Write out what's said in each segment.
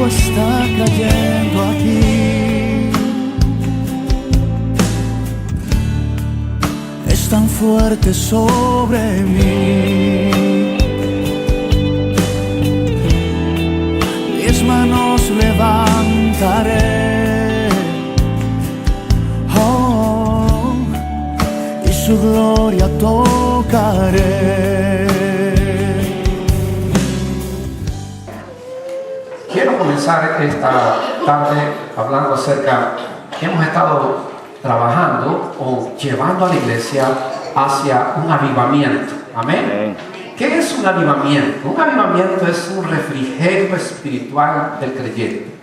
Algo está cayendo aquí. Es tan fuerte sobre mí. Mis manos levantaré, oh, y su gloria tocaré. Quiero comenzar esta tarde hablando acerca que hemos estado trabajando o llevando a la iglesia hacia un avivamiento. Amén. ¿Qué es un avivamiento? Un avivamiento es un refrigerio espiritual del creyente.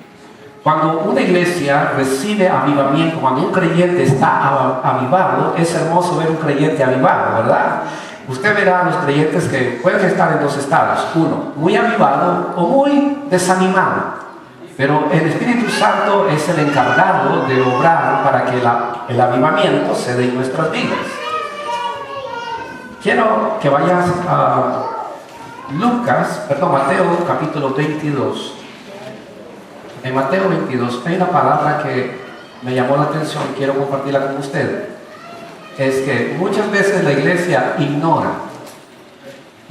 Cuando una iglesia recibe avivamiento, cuando un creyente está avivado, es hermoso ver un creyente avivado, ¿verdad? Usted verá a los creyentes que pueden estar en dos estados. Uno, muy avivado o muy desanimado. Pero el Espíritu Santo es el encargado de obrar para que el avivamiento se dé en nuestras vidas. Quiero que vayas a Mateo capítulo 22. En Mateo 22 hay una palabra que me llamó la atención y quiero compartirla con ustedes. Es que muchas veces la iglesia ignora.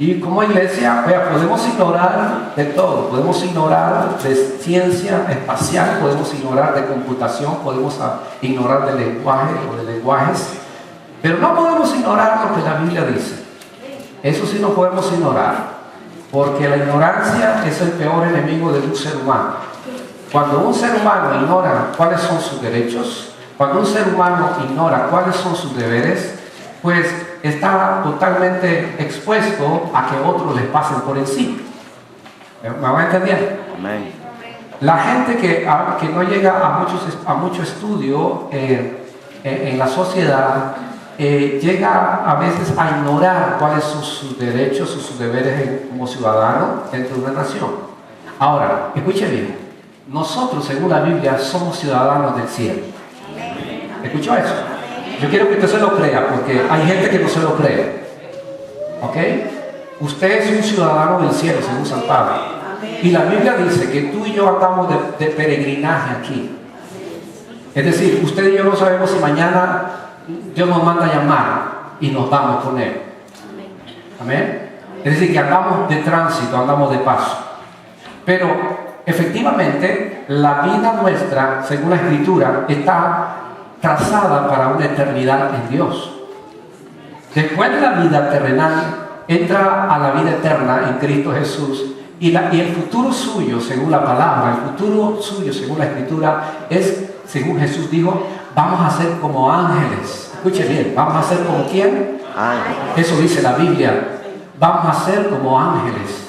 Y como iglesia, podemos ignorar de todo. Podemos ignorar de ciencia espacial, podemos ignorar de computación, podemos ignorar de lenguaje o de lenguajes. Pero no podemos ignorar lo que la Biblia dice. Eso sí no podemos ignorar. Porque la ignorancia es el peor enemigo de un ser humano. Cuando un ser humano ignora cuáles son sus derechos, cuando un ser humano ignora cuáles son sus deberes, pues está totalmente expuesto a que otros les pasen por encima. ¿Me van a entender? Amén. La gente que no llega a mucho estudio en la sociedad, llega a veces a ignorar cuáles son sus derechos o sus deberes como ciudadano dentro de una nación. Ahora, escuche bien, nosotros según la Biblia somos ciudadanos del cielo. ¿Escuchó eso? Yo quiero que usted se lo crea, porque hay gente que no se lo cree. ¿Ok? Usted es un ciudadano del cielo, según San Pablo. Y la Biblia dice que tú y yo andamos de peregrinaje aquí. Es decir, usted y yo no sabemos si mañana Dios nos manda a llamar y nos vamos con Él. Amén. Es decir, que andamos de tránsito, andamos de paso. Pero efectivamente, la vida nuestra, según la Escritura, está trazada para una eternidad en Dios. Después de la vida terrenal, entra a la vida eterna en Cristo Jesús. Y el futuro suyo, según la palabra, el futuro suyo, según la Escritura, es, según Jesús dijo, vamos a ser como ángeles. Escuche bien, ¿vamos a ser como quién? Ángeles. Eso dice la Biblia. Vamos a ser como ángeles.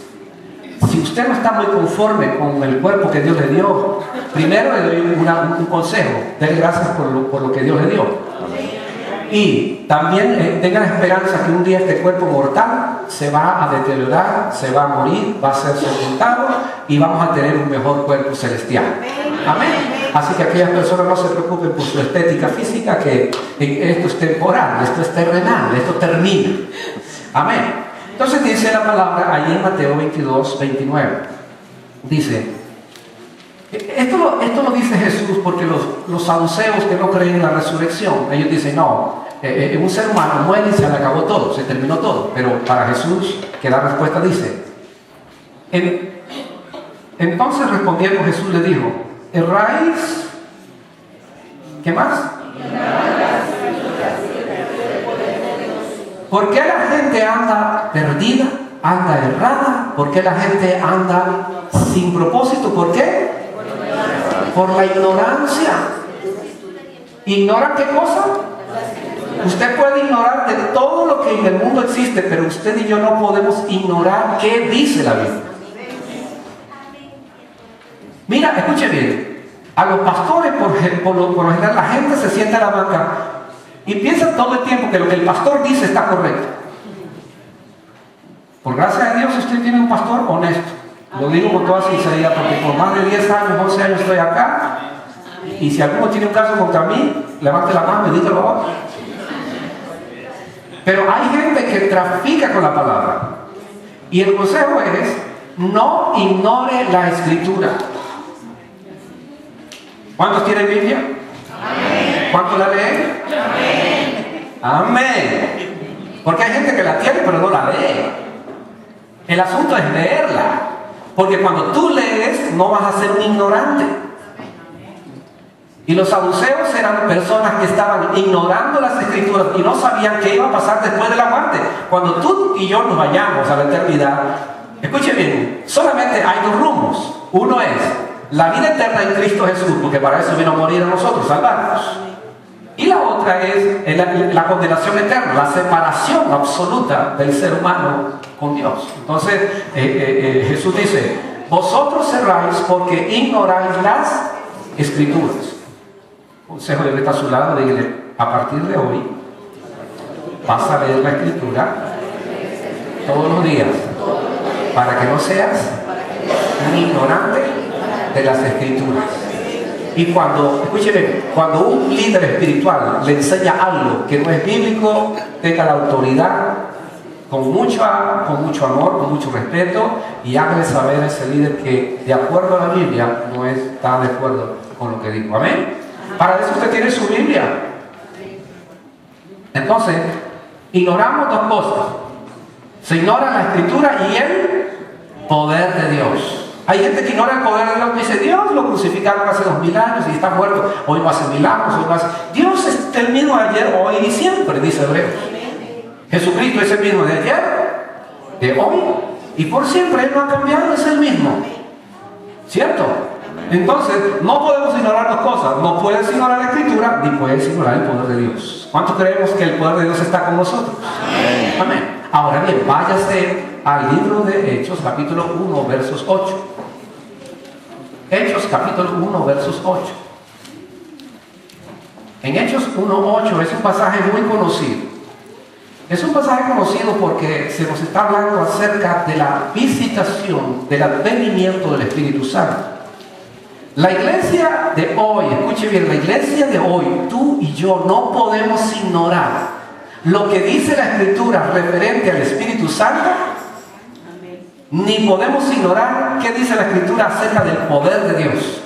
Si usted no está muy conforme con el cuerpo que Dios le dio, primero le doy un consejo. Dele gracias por lo que Dios le dio. Y también tengan esperanza que un día este cuerpo mortal se va a deteriorar, se va a morir, va a ser sepultado y vamos a tener un mejor cuerpo celestial. Amén. Así que aquellas personas no se preocupen por su estética física, que esto es temporal, esto es terrenal, esto termina. Amén. Entonces dice la palabra allí en Mateo 22, 29. Dice, esto lo dice Jesús porque los saduceos que no creen en la resurrección, ellos dicen, no, un ser humano muere y se le acabó todo, se terminó todo. Pero para Jesús, que la respuesta dice, entonces respondiendo Jesús le dijo, ¿erráis? ¿Qué más? ¿Por qué la gente anda perdida, anda errada? ¿Por qué la gente anda sin propósito? ¿Por qué? Por la ignorancia. ¿Ignora qué cosa? Usted puede ignorar de todo lo que en el mundo existe, pero usted y yo no podemos ignorar qué dice la Biblia. Mira, escuche bien. A los pastores, por lo general, la gente se sienta en la banca y piensa todo el tiempo que lo que el pastor dice está correcto. Por gracia de Dios, usted tiene un pastor honesto. Lo digo con toda sinceridad, porque por más de 10 años, 11 años estoy acá. Y si alguno tiene un caso contra mí, levante la mano y dígalo a otro. Pero hay gente que trafica con la palabra. Y el consejo es, no ignore la Escritura. ¿Cuántos tienen Biblia? Amén. ¿Cuántos la leen? Amén. Amén. Porque hay gente que la tiene pero no la lee. El asunto es leerla. Porque cuando tú lees no vas a ser un ignorante. Y los saduceos eran personas que estaban ignorando las escrituras y no sabían qué iba a pasar después de la muerte. Cuando tú y yo nos vayamos a la eternidad, escuche bien, solamente hay dos rumos. Uno es la vida eterna en Cristo Jesús, porque para eso vino a morir a nosotros, salvarnos. Y la otra es la condenación eterna, la separación absoluta del ser humano con Dios. Entonces Jesús dice, vosotros cerráis porque ignoráis las escrituras. Consejo de que está a su lado, dígale, a partir de hoy vas a leer la escritura todos los días para que no seas un ignorante de las escrituras. Y cuando, escúcheme, cuando un líder espiritual le enseña algo que no es bíblico, tenga la autoridad con mucho amor, con mucho respeto, y hágale saber a ese líder que de acuerdo a la Biblia no está de acuerdo con lo que dijo. Amén. Para eso usted tiene su Biblia. Entonces, ignoramos dos cosas. Se ignora la escritura y el poder de Dios. Hay gente que ignora el poder de Dios y dice, Dios lo crucificaron hace 2000 años y está muerto. Hoy no hace milagros, hoy no hace... Dios es el mismo ayer, hoy y siempre, dice Hebreos. Jesucristo es el mismo de ayer, de hoy y por siempre. Él no ha cambiado, es el mismo. ¿Cierto? Entonces, no podemos ignorar dos cosas. No puedes ignorar la escritura, ni puedes ignorar el poder de Dios. ¿Cuántos creemos que el poder de Dios está con nosotros? Amén. Amén. Ahora bien, váyase al libro de Hechos, capítulo 1, versos 8. Hechos, capítulo 1, versos 8. En Hechos 1:8 es un pasaje muy conocido. Es un pasaje conocido porque se nos está hablando acerca de la visitación, del advenimiento del Espíritu Santo. La iglesia de hoy, escuche bien, la iglesia de hoy, tú y yo no podemos ignorar lo que dice la Escritura referente al Espíritu Santo, ni podemos ignorar qué dice la Escritura acerca del poder de Dios.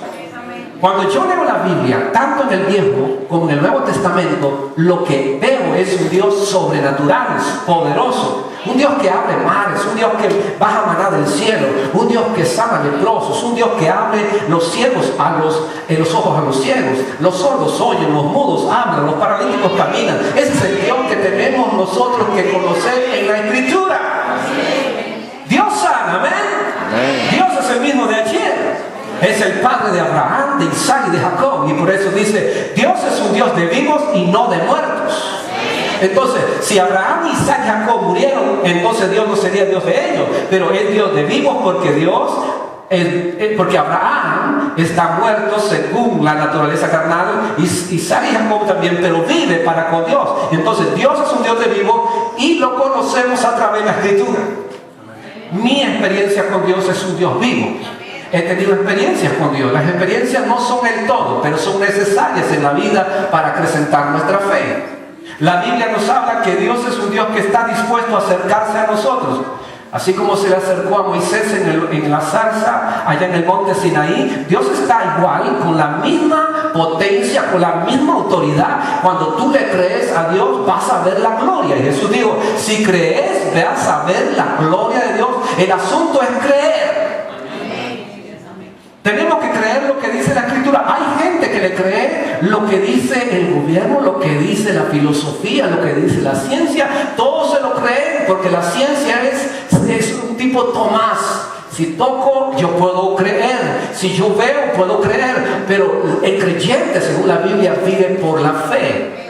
Cuando yo leo la Biblia, tanto en el Viejo como en el Nuevo Testamento, lo que veo es un Dios sobrenatural, poderoso, un Dios que abre mares, un Dios que baja maná del cielo, un Dios que sana leprosos, un Dios que abre los ciegos los ojos a los ciegos, los sordos oyen, los mudos hablan, los paralíticos caminan. Ese es el Dios que tenemos nosotros que conocer en la Escritura. Dios sana, amén. Dios es el mismo de ayer. Es el padre de Abraham, de Isaac y de Jacob. Y por eso dice, Dios es un Dios de vivos y no de muertos. Entonces, si Abraham, Isaac y Jacob murieron, entonces Dios no sería Dios de ellos. Pero es Dios de vivos porque Abraham está muerto según la naturaleza carnal. Isaac y Jacob también, pero vive para con Dios. Entonces, Dios es un Dios de vivos y lo conocemos a través de la Escritura. Mi experiencia con Dios es un Dios vivo. He tenido experiencias con Dios. Las experiencias no son el todo, pero son necesarias en la vida para acrecentar nuestra fe. La Biblia nos habla que Dios es un Dios que está dispuesto a acercarse a nosotros. Así como se le acercó a Moisés en la zarza, allá en el monte Sinaí, Dios está igual, con la misma potencia, con la misma autoridad. Cuando tú le crees a Dios, vas a ver la gloria. Y Jesús dijo, si crees, vas a ver la gloria de Dios. El asunto es creer. Tenemos que creer lo que dice la Escritura. Hay gente que le cree lo que dice el gobierno, lo que dice la filosofía, lo que dice la ciencia. Todos se lo creen porque la ciencia es un tipo Tomás. Si toco, yo puedo creer. Si yo veo, puedo creer. Pero el creyente, según la Biblia, vive por la fe.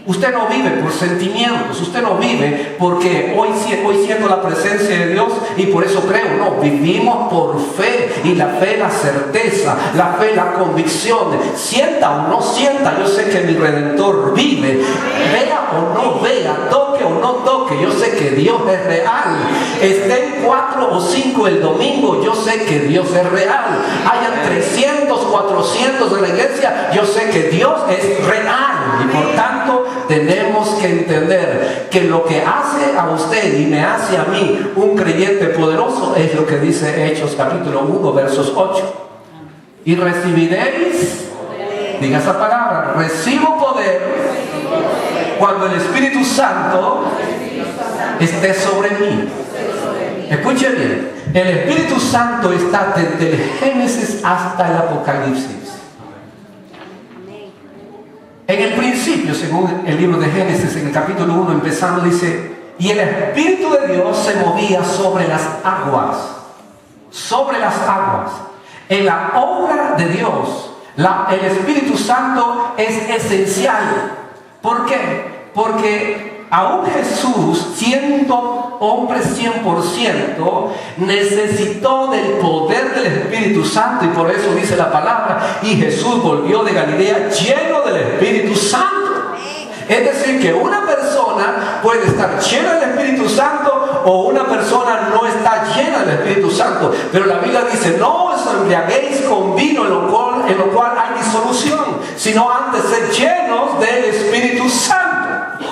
Usted no vive por sentimientos, usted no vive porque hoy siento la presencia de Dios y por eso creo. No, vivimos por fe, y la fe la certeza, la fe la convicción. Sienta o no sienta, yo sé que mi Redentor vive. Vea o no vea, toque o no toque, yo sé que Dios es real. Estén 4 o 5 el domingo, yo sé que Dios es real. Hayan 300, 400 en la iglesia, yo sé que Dios es real. Y por tanto tenemos que entender que lo que hace a usted y me hace a mí un creyente poderoso es lo que dice Hechos capítulo 1 versos 8. Y recibiréis Diga esa palabra, recibo poder cuando el Espíritu Santo esté sobre mí. Escuche bien, el Espíritu Santo está desde el Génesis hasta el Apocalipsis. En el principio, según el libro de Génesis, en el capítulo 1, empezando, dice: y el Espíritu de Dios se movía sobre las aguas. Sobre las aguas. En la obra de Dios, el Espíritu Santo es esencial. ¿Por qué? Porque aún Jesús, siendo hombre 100%, necesitó del poder del Espíritu Santo, y por eso dice la palabra: y Jesús volvió de Galilea lleno del Espíritu Santo. Es decir, que una persona puede estar llena del Espíritu Santo o una persona no está llena del Espíritu Santo. Pero la Biblia dice: no os embriaguéis con vino en lo cual hay disolución, sino antes ser llenos del Espíritu Santo.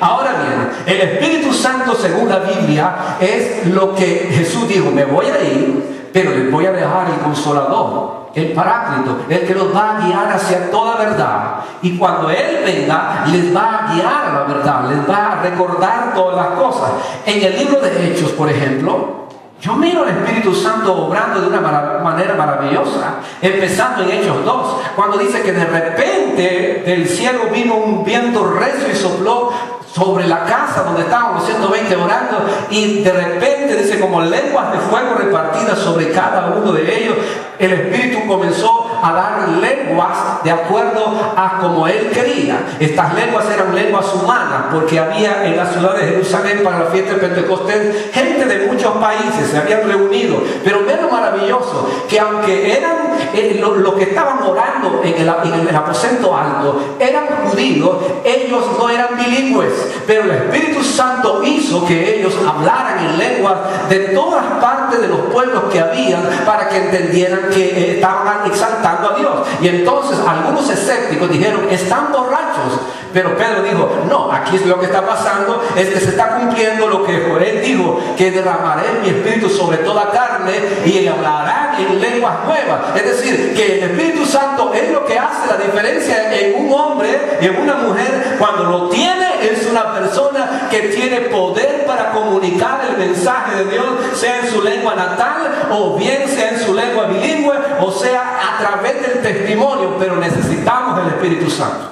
Ahora bien, el Espíritu Santo, según la Biblia, es lo que Jesús dijo: me voy a ir, pero les voy a dejar el Consolador, el Paráclito, el que los va a guiar hacia toda verdad. Y cuando Él venga, les va a guiar a la verdad, les va a recordar todas las cosas. En el libro de Hechos, por ejemplo, yo miro al Espíritu Santo obrando de una manera maravillosa, empezando en Hechos 2, cuando dice que de repente del cielo vino un viento recio y sopló sobre la casa donde estaban los 120 orando, y de repente dice como lenguas de fuego repartidas sobre cada uno de ellos. El Espíritu comenzó a dar lenguas de acuerdo a como Él quería. Estas lenguas eran lenguas humanas, porque había en la ciudad de Jerusalén para la fiesta de Pentecostés gente de muchos países, se habían reunido. Pero ve lo maravilloso, que aunque eran los que estaban orando en el aposento alto eran judíos, ellos no eran bilingües, pero el Espíritu Santo hizo que ellos hablaran en lenguas de todas partes de los pueblos que habían, para que entendieran que estaban exaltando a Dios. Y entonces algunos escépticos dijeron: están borrachos. Pero Pedro dijo: no, aquí es lo que está pasando, es que se está cumpliendo lo que Joel dijo, que derramaré mi Espíritu sobre toda carne y hablarán en lenguas nuevas. Es decir, que el Espíritu Santo es lo que hace la diferencia en un hombre y en una mujer. Cuando lo tiene, es una persona que tiene poder para comunicar el mensaje de Dios, sea en su lengua natal o bien sea en su lengua bilingüe, o sea a través del testimonio. Pero necesitamos el Espíritu Santo.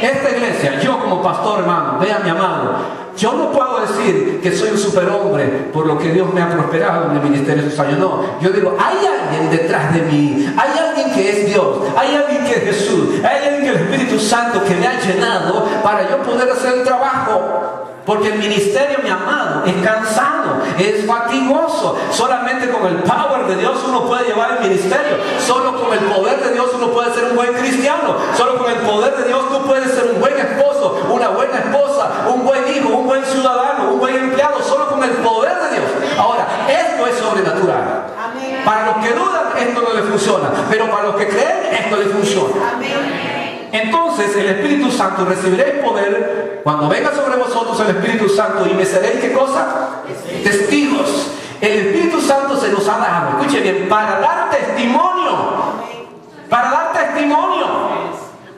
Esta iglesia, yo como pastor, hermano, vea mi amado, yo no puedo decir que soy un superhombre por lo que Dios me ha prosperado en el ministerio de esos años. No, yo digo: hay alguien detrás de mí, hay alguien que es Dios, hay alguien que es Jesús, hay alguien que es el Espíritu Santo que me ha llenado para yo poder hacer el trabajo. Porque el ministerio, mi amado, es cansado, es fatigoso. Solamente con el power de Dios uno puede llevar el ministerio. Solo con el poder de Dios uno puede ser un buen cristiano. Solo con el poder de Dios tú puedes ser un buen esposo, una buena esposa, un buen hijo, un buen ciudadano, un buen empleado. Solo con el poder de Dios. Ahora, esto es sobrenatural. Para los que dudan, esto no le funciona. Pero para los que creen, esto le funciona. Entonces el Espíritu Santo, recibiréis poder cuando venga sobre vosotros el Espíritu Santo, y me seréis, ¿qué cosa? Testigos. El Espíritu Santo se nos ha dado, escuche bien, para dar testimonio. Para dar testimonio.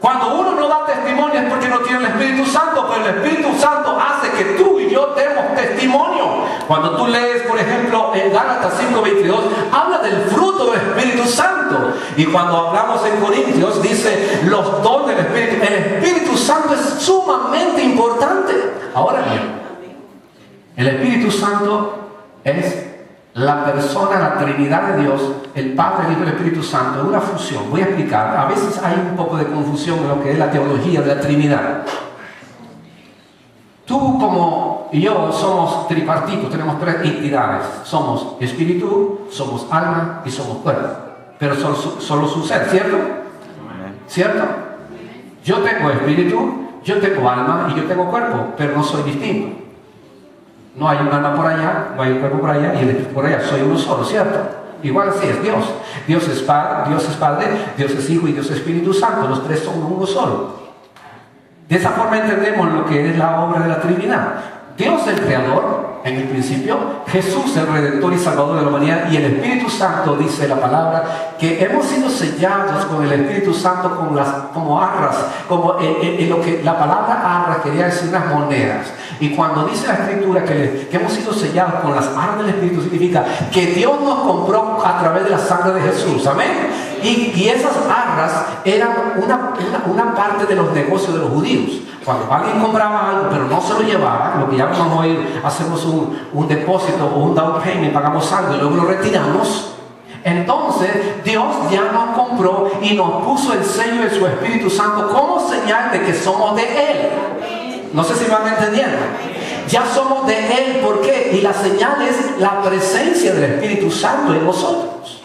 Cuando uno no da testimonio es porque no tiene el Espíritu Santo, pero el Espíritu Santo hace que tú y yo demos testimonio. Cuando tú lees, por ejemplo, en Gálatas 5:22, habla del fruto del Espíritu Santo. Y cuando hablamos en Corintios, dice los dones del Espíritu. El Espíritu Santo es sumamente importante. Ahora bien, el Espíritu Santo es la persona, la Trinidad de Dios, el Padre, el Hijo y el Espíritu Santo, es una fusión. Voy a explicar. A veces hay un poco de confusión en lo que es la teología de la Trinidad. Tú como yo somos tripartitos, tenemos tres entidades. Somos espíritu, somos alma y somos cuerpo. Pero solo su ser, ¿cierto? ¿Cierto? Yo tengo espíritu, yo tengo alma y yo tengo cuerpo, pero no soy distinto. No hay un alma por allá, no hay un cuerpo por allá y el espíritu por allá. Soy uno solo, ¿cierto? Igual así es Dios. Dios es Padre, Dios es Hijo y Dios es Espíritu Santo. Los tres son uno solo. De esa forma entendemos lo que es la obra de la Trinidad. Dios el Creador, En el principio, Jesús, el Redentor y Salvador de la humanidad, y el Espíritu Santo, dice la palabra, que hemos sido sellados con el Espíritu Santo como arras, como en lo que la palabra arras quería decir unas monedas. Y cuando dice la Escritura que hemos sido sellados con las arras del Espíritu, significa que Dios nos compró a través de la sangre de Jesús. Amén. Y esas arras eran una parte de los negocios de los judíos. Cuando alguien compraba algo pero no se lo llevaba, lo que llamamos hoy, hacemos un depósito o un down payment, pagamos algo y luego lo retiramos. Entonces Dios ya nos compró y nos puso el sello de su Espíritu Santo como señal de que somos de Él. No sé si van entendiendo. Ya somos de Él. ¿Por qué? Y la señal es la presencia del Espíritu Santo en nosotros.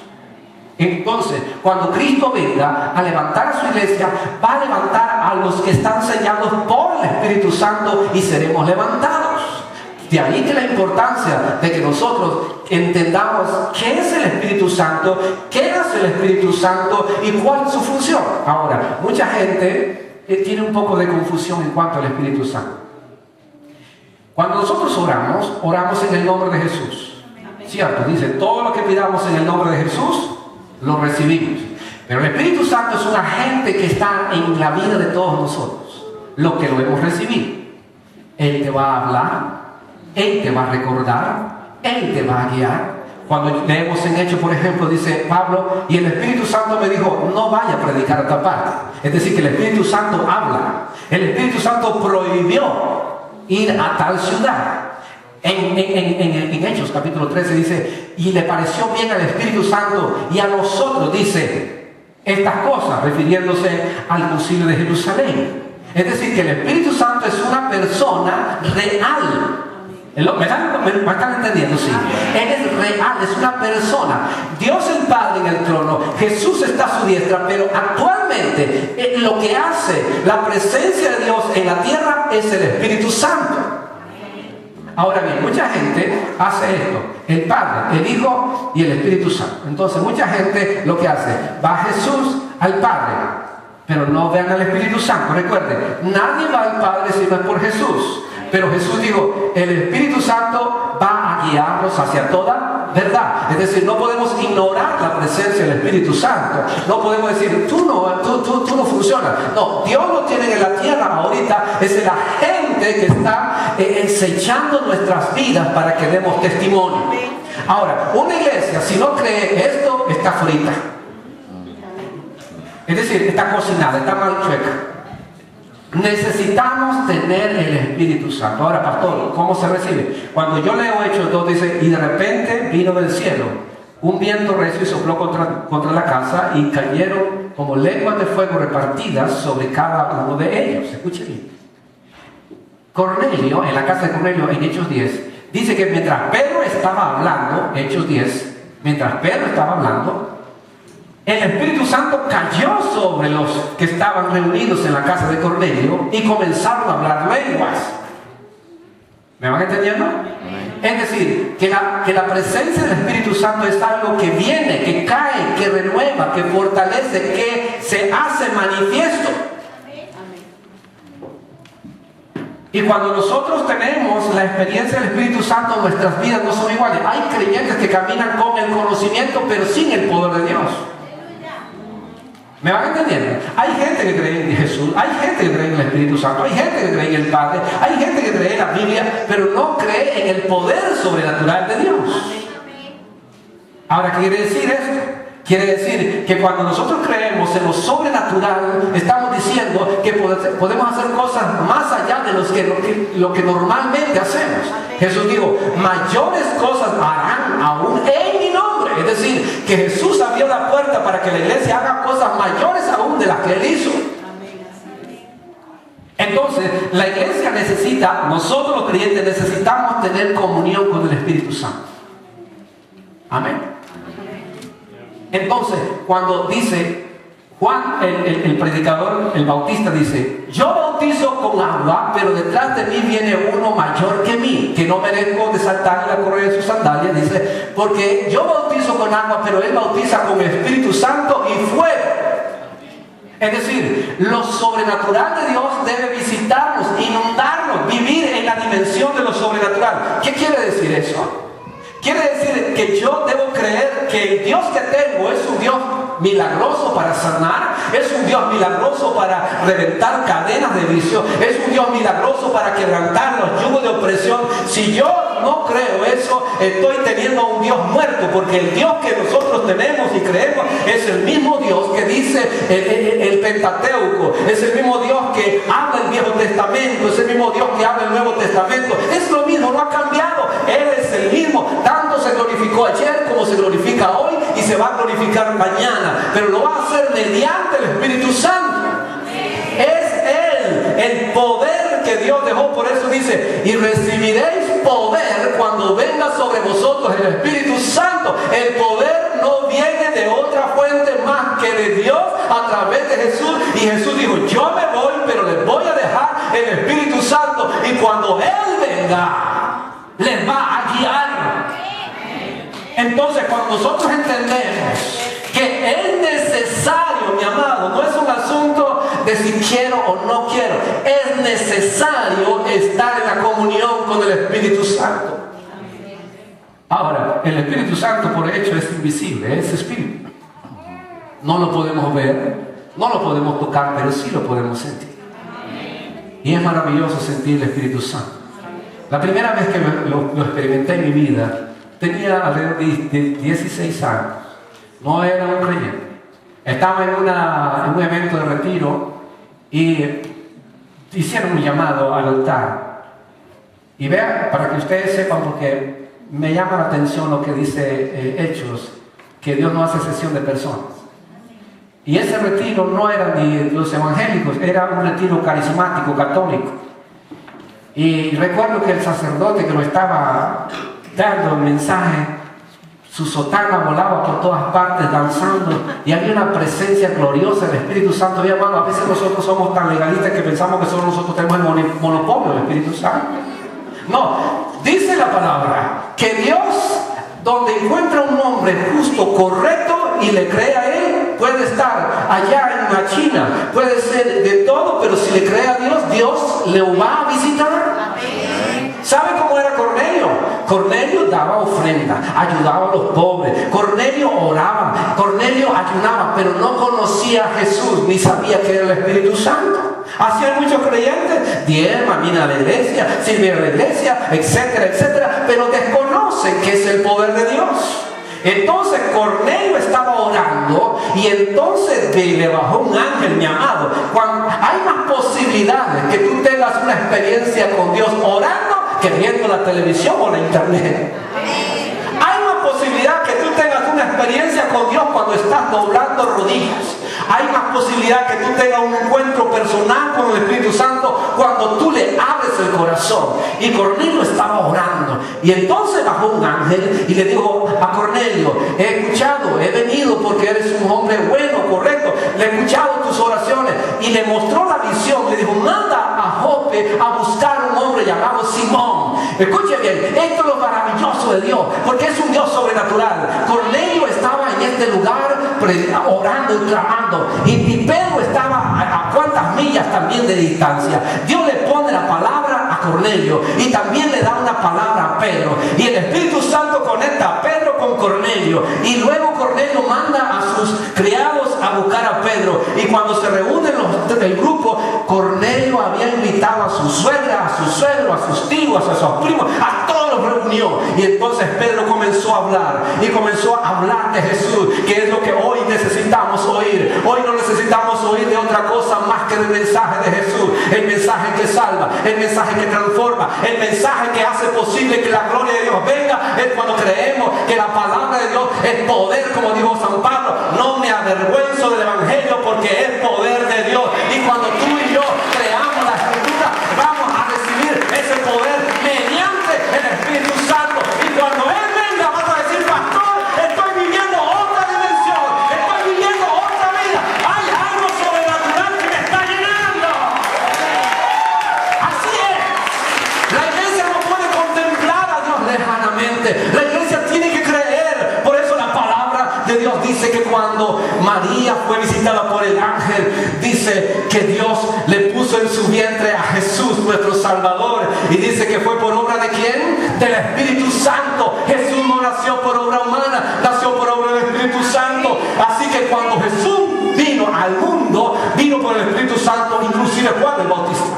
Entonces, cuando Cristo venga a levantar a su iglesia, va a levantar a los que están sellados por el Espíritu Santo y seremos levantados. De ahí que la importancia de que nosotros entendamos qué es el Espíritu Santo, qué hace el Espíritu Santo y cuál es su función. Ahora, mucha gente tiene un poco de confusión en cuanto al Espíritu Santo. Cuando nosotros oramos en el nombre de Jesús. ¿Cierto? Dice, todo lo que pidamos en el nombre de Jesús, lo recibimos. Pero el Espíritu Santo es un agente que está en la vida de todos nosotros, lo que lo hemos recibido. Él te va a hablar, Él te va a recordar, Él te va a guiar. Cuando leemos en Hechos, por ejemplo, dice Pablo, y el Espíritu Santo me dijo, no vaya a predicar a otra parte. Es decir, que el Espíritu Santo habla. El Espíritu Santo prohibió ir a tal ciudad. En Hechos capítulo 13 dice, y le pareció bien al Espíritu Santo y a nosotros, dice, estas cosas, refiriéndose al concilio de Jerusalén. Es decir, que el Espíritu Santo es una persona real. ¿Me están entendiendo? Sí. Él es real, es una persona. Dios el Padre en el trono, Jesús está a su diestra, pero actualmente lo que hace la presencia de Dios en la tierra es el Espíritu Santo. Ahora bien, mucha gente hace esto, el Padre, el Hijo y el Espíritu Santo. Entonces mucha gente lo que hace, va Jesús al Padre, pero no vean al Espíritu Santo. Recuerden, nadie va al Padre si no es por Jesús. Pero Jesús dijo, el Espíritu Santo va a guiarnos hacia toda verdad. Es decir, no podemos ignorar la presencia del Espíritu Santo. No podemos decir, tú no funcionas. No, Dios lo tiene en la tierra ahorita. Es el agente que está sellando nuestras vidas para que demos testimonio. Ahora, una iglesia, si no cree esto, está frita. Es decir, está cocinada, está mal chueca. Necesitamos tener el Espíritu Santo. Ahora, pastor, ¿cómo se recibe? Cuando yo leo Hechos 2, dice, y de repente vino del cielo un viento recio y sopló contra la casa y cayeron como lenguas de fuego repartidas sobre cada uno de ellos. Escuchen bien. Cornelio, en la casa de Cornelio, en Hechos 10, dice que mientras Pedro estaba hablando, Hechos 10, mientras Pedro estaba hablando, el Espíritu Santo cayó sobre los que estaban reunidos en la casa de Cornelio y comenzaron a hablar lenguas. ¿Me van entendiendo? Es decir, que la presencia del Espíritu Santo es algo que viene, que cae, que renueva, que fortalece, que se hace manifiesto. Y cuando nosotros tenemos la experiencia del Espíritu Santo, nuestras vidas no son iguales. Hay creyentes que caminan con el conocimiento, pero sin el poder de Dios. ¿Me van entendiendo? Hay gente que cree en Jesús, hay gente que cree en el Espíritu Santo, hay gente que cree en el Padre, hay gente que cree en la Biblia, pero no cree en el poder sobrenatural de Dios. Ahora, ¿qué quiere decir esto? Quiere decir que cuando nosotros creemos en lo sobrenatural, estamos diciendo que podemos hacer cosas más allá de lo que normalmente hacemos. Jesús dijo, mayores cosas harán aún en mi nombre. Es decir, que Jesús abrió la puerta para que la iglesia haga cosas mayores aún de las que Él hizo. Entonces, la iglesia necesita, nosotros los creyentes necesitamos tener comunión con el Espíritu Santo. Amén. Entonces, cuando dice Juan, el predicador, el bautista, dice, yo bautizo con agua, pero detrás de mí viene uno mayor que mí, que no merezco desatarle la correa de sus sandalias, dice, porque yo bautizo con agua, pero él bautiza con Espíritu Santo y fuego. Es decir, lo sobrenatural de Dios debe visitarnos, inundarnos, vivir en la la dimensión de lo sobrenatural. ¿Qué quiere decir eso? Quiere decir que yo debo creer que el Dios que tengo es un Dios milagroso para sanar, es un Dios milagroso para reventar cadenas de vicio, es un Dios milagroso para quebrantar los yugos de opresión. Si yo no creo eso, estoy teniendo a un Dios muerto, porque el Dios que nosotros tenemos y creemos es el mismo Dios que dice el Pentateuco, es el mismo Dios que habla el Viejo Testamento, es el mismo Dios que habla el Nuevo Testamento. Es lo mismo, no ha cambiado. Él es el mismo. Tanto se glorificó ayer como se glorifica hoy y se va a glorificar mañana, pero lo va a hacer mediante el Espíritu Santo. Es Él, el poder que Dios dejó. Por eso dice: y recibiréis poder cuando venga sobre vosotros el Espíritu Santo. El poder no viene de otra fuente más que de Dios a través de Jesús. Y Jesús dijo: yo me voy, pero les voy a dejar el Espíritu Santo, y cuando Él venga les va a guiar. Entonces, cuando nosotros entendemos que es necesario, mi amado, no es un asunto de si quiero o no quiero, es necesario estar en la comunión con el Espíritu Santo. Ahora, el Espíritu Santo por hecho es invisible, es espíritu. No lo podemos ver, no lo podemos tocar, pero sí lo podemos sentir. Y es maravilloso sentir el Espíritu Santo. La primera vez que lo experimenté en mi vida, tenía alrededor de 16 años. No era un creyente. Estaba en un evento de retiro y hicieron un llamado al altar. Y vean, para que ustedes sepan, porque me llama la atención lo que dice Hechos, que Dios no hace excepción de personas. Y ese retiro no era ni los evangélicos, era un retiro carismático, católico. Y recuerdo que el sacerdote que lo estaba dando el mensaje, su sotana volaba por todas partes danzando, y había una presencia gloriosa del Espíritu Santo. Y hermano, a veces nosotros somos tan legalistas que pensamos que solo nosotros tenemos el monopolio del Espíritu Santo. No, dice la palabra que Dios, donde encuentra un hombre justo, correcto, y le cree a él, puede estar allá en la China, puede ser de todo, pero si le cree a Dios, Dios le va a visitar. ¿Sabe cómo era Cornelio? Cornelio daba ofrenda, ayudaba a los pobres. Cornelio oraba, Cornelio ayunaba, pero no conocía a Jesús, ni sabía que era el Espíritu Santo. Así hay muchos creyentes: diezma, viene a la iglesia, sirve a la iglesia, etcétera, etcétera, pero desconocen que es el poder de Dios. Entonces Cornelio estaba orando, y entonces le bajó un ángel, mi amado. Cuando hay más posibilidades que tú tengas una experiencia con Dios orando que viendo la televisión o la internet. Hay más posibilidad que tú tengas una experiencia con Dios cuando estás doblando rodillas. Hay más posibilidad que tú tengas un encuentro personal con el Espíritu Santo cuando tú le abres el corazón. Y Cornelio estaba orando, y entonces bajó un ángel y le dijo a Cornelio: he escuchado, he venido porque eres un hombre bueno, correcto, le he escuchado tus oraciones. Y le mostró la visión, le dijo: manda a Jope a buscar un hombre llamado Simón. Escuche bien, esto es lo maravilloso de Dios, porque es un Dios sobrenatural. Cornelio estaba en este lugar orando y clamando, y Pedro estaba a cuántas millas también de distancia. Dios le pone la palabra a Cornelio y también le da una palabra a Pedro, y el Espíritu Santo conecta a Pedro con Cornelio, y luego Cornelio manda a sus criados a buscar a Pedro. Y cuando se reúnen el grupo, Cornelio había invitado a su suegra, a su suegro, a sus tíos, a sus primos, a todos los reunió. Y entonces Pedro comenzó a hablar, y comenzó a hablar de Jesús, que es lo que hoy necesitamos oír. Hoy no necesitamos oír de otra cosa más que del mensaje de Jesús, el mensaje que salva, el mensaje que transforma, el mensaje que hace posible que la gloria de Dios venga. Es cuando creemos que la palabra de Dios es poder, como dijo San Pablo: no me avergüenzo del Evangelio porque es poder de Dios. Y cuando tú y yo creamos la Escritura, vamos a recibir ese poder mediante el Espíritu Santo. Y cuando Él venga, vas a decir: pastor, estoy viviendo otra dimensión, estoy viviendo otra vida, hay algo sobrenatural que me está llenando. Así es. La iglesia no puede contemplar a Dios lejanamente, la iglesia tiene que creer. Por eso la palabra de Dios dice que cuando María fue visitada por el ángel, dice que Dios le puso en su vientre a Jesús, nuestro Salvador, y dice que fue por obra de ¿quién? Del Espíritu Santo. Jesús no nació por obra humana, nació por obra del Espíritu Santo. Así que cuando Jesús vino al mundo, vino por el Espíritu Santo, inclusive Juan el Bautista.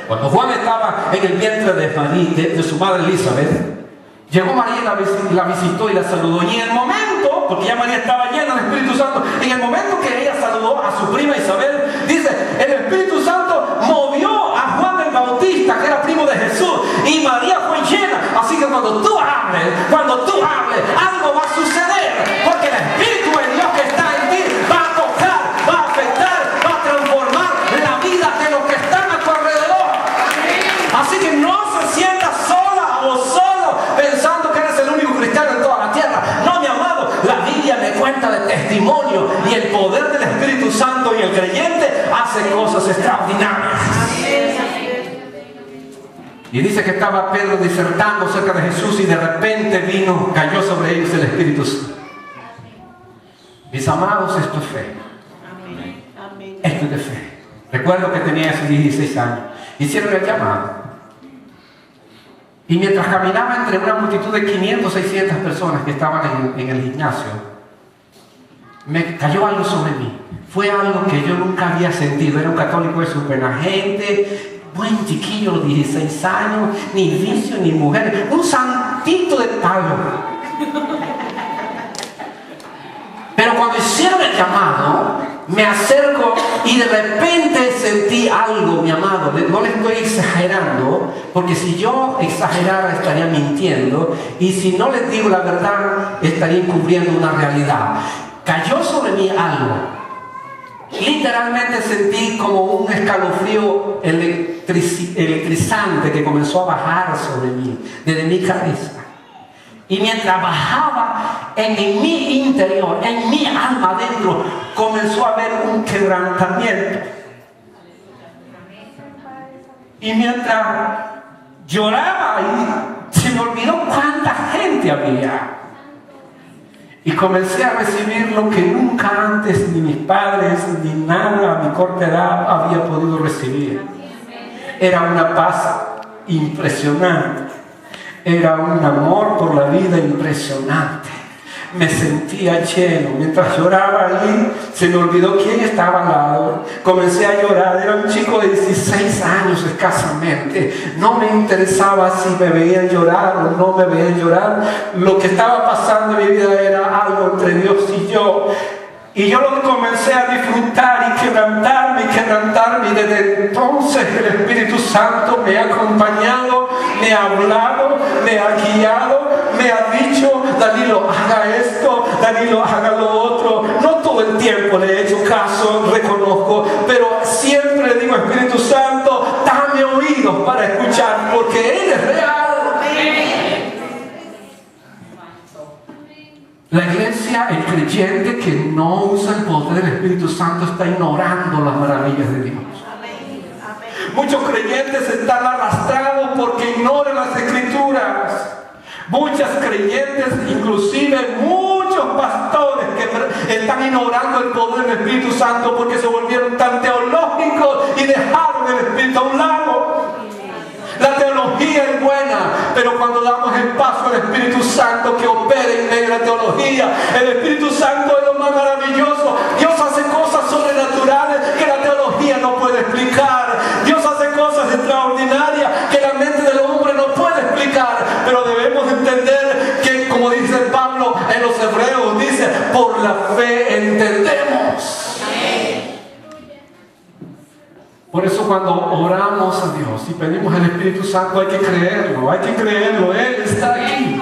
Cuando Juan estaba en el vientre de su madre Elizabeth, llegó María y la visitó y la saludó. Y en el momento, porque ya María estaba llena del Espíritu Santo, en el momento que ella saludó a su prima Isabel, dice, el Espíritu Santo movió a Juan el Bautista, que era primo de Jesús, y María fue llena. Así que cuando tú hables, algo va a suceder, porque el Espíritu de Dios que está en ti va a tocar, va a afectar, va a transformar la vida de los que están a tu alrededor. Así que no se sienta sola o solo pensando que eres el único cristiano en toda la tierra. No, mi amado, la Biblia me cuenta de testimonio, y el poder del Espíritu Santo y el creyente hace cosas extraordinarias. Y dice que estaba Pedro disertando cerca de Jesús y de repente cayó sobre ellos el Espíritu Santo. Mis amados, esto es fe. Esto es de fe. Recuerdo que tenía esos 16 años. Hicieron el llamado. Y mientras caminaba entre una multitud de 500, 600 personas que estaban en el gimnasio, me cayó algo sobre mí. Fue algo que yo nunca había sentido. Era un católico de su buena gente, buen chiquillo, 16 años, ni vicio ni mujer, un santito de palo. Pero cuando hicieron el llamado, me acerco y de repente sentí algo, mi amado. No le estoy exagerando, porque si yo exagerara estaría mintiendo, y si no les digo la verdad estaría encubriendo una realidad. Cayó sobre mí algo. Literalmente sentí como un escalofrío electrizante que comenzó a bajar sobre mí, desde mi cabeza. Y mientras bajaba en mi interior, en mi alma adentro, comenzó a haber un quebrantamiento. Y mientras lloraba ahí, se me olvidó cuánta gente había. Y comencé a recibir lo que nunca antes ni mis padres ni nada a mi corta edad había podido recibir. Era una paz impresionante. Era un amor por la vida impresionante. Me sentía lleno. Mientras lloraba allí, se me olvidó quién estaba al lado. Comencé a llorar. Era un chico de 16 años escasamente. No me interesaba si me veían llorar o no me veían llorar. Lo que estaba pasando en mi vida era algo entre Dios y yo. Y yo lo comencé a disfrutar y quebrantarme. Y desde entonces el Espíritu Santo me ha acompañado, me ha hablado, me ha guiado, me ha dicho, Danilo, haga esto, Danilo, haga lo otro. No todo el tiempo le he hecho caso, reconozco, pero siempre le digo, Espíritu Santo, dame oídos para escuchar, porque Él es real. La iglesia, el creyente que no usa el poder del Espíritu Santo está ignorando las maravillas de Dios. Muchos creyentes están arrastrados porque ignoran las Escrituras. Muchas creyentes, inclusive muchos pastores que están ignorando el poder del Espíritu Santo porque se volvieron tan teológicos y dejaron el Espíritu a un lado. La teología es buena, pero cuando damos el paso al Espíritu Santo que opere en medio de la teología, el Espíritu Santo es lo más maravilloso. Dios hace cosas sobrenaturales que la teología no puede explicar. Dios hace cosas extraordinarias que la mente del hombre no puede explicar. Pero debemos entender que, como dice Pablo en los Hebreos, dice, por la fe entendemos. Por eso cuando oramos a Dios y pedimos al Espíritu Santo hay que creerlo, Él está aquí.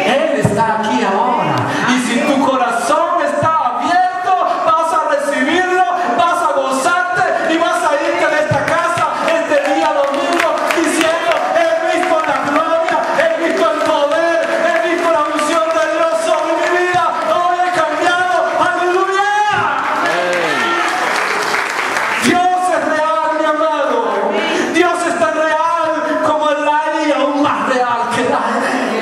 Él está aquí ahora. Y si tu corazón está abierto, vas a recibirlo, vas a gozarte y vas a irte de esta casa este día domingo diciendo, he visto la gloria, he visto el poder, he visto la unción de Dios sobre mi vida, hoy he cambiado, aleluya. Dios es real, mi amado. Dios es tan real como el aire y aún más real que el aire.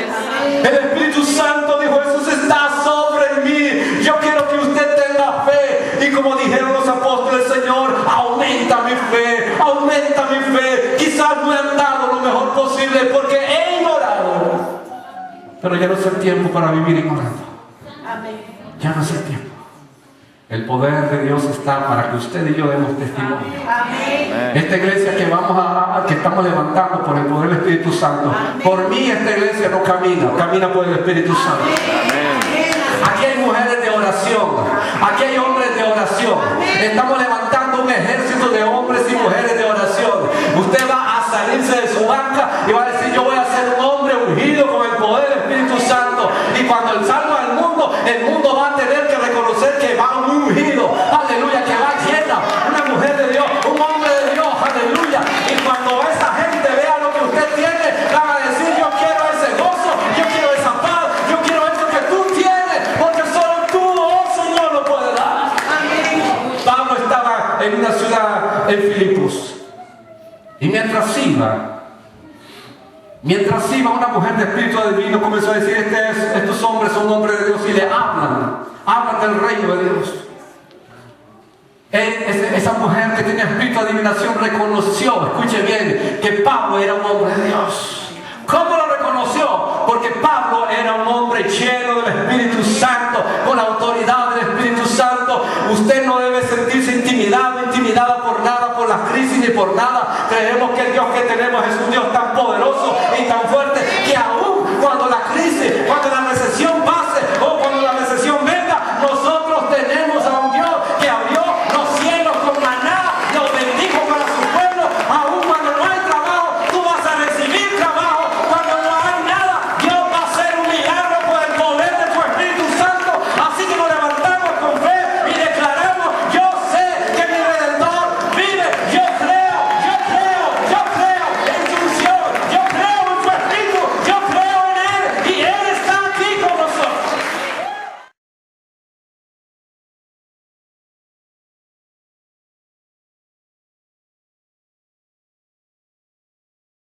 pero ya no es el tiempo para vivir ignorando. Ya no es el tiempo. El poder de Dios está para que usted y yo demos testimonio. Esta iglesia que estamos levantando por el poder del Espíritu Santo, por mí esta iglesia no camina por el Espíritu Santo. Aquí hay mujeres de oración, aquí hay hombres de oración. Estamos levantando un ejército de hombres y mujeres de oración. Usted va a salirse de su banca y va a decir: yo voy a ser un hombre ungido con el poder del Espíritu Santo. Y cuando él salga al mundo, el mundo va a tener que reconocer que va un ungido, aleluya, que va llena, una mujer de Dios, un hombre de Dios, aleluya. Y cuando esa gente vea lo que usted tiene, van a decir: yo quiero ese gozo, yo quiero esa paz, yo quiero eso que tú tienes, porque solo tú, oh Señor, lo puedes dar. Pablo estaba en una ciudad en Filipos, y mientras iba una mujer de espíritu divino comenzó a decir: estos hombres son hombres de Dios, y le hablan del reino de Dios. Esa mujer que tenía espíritu de adivinación reconoció, escuche bien, que Pablo era un hombre de Dios. ¿Cómo lo reconoció? Porque Pablo era un hombre lleno del Espíritu Santo, con la autoridad del Espíritu Santo. Usted no debe sentirse intimidada por nada, por las crisis ni por nada. Creemos que el Dios que tenemos es un Dios tan poderoso y tan fuerte que aún cuando la crisis,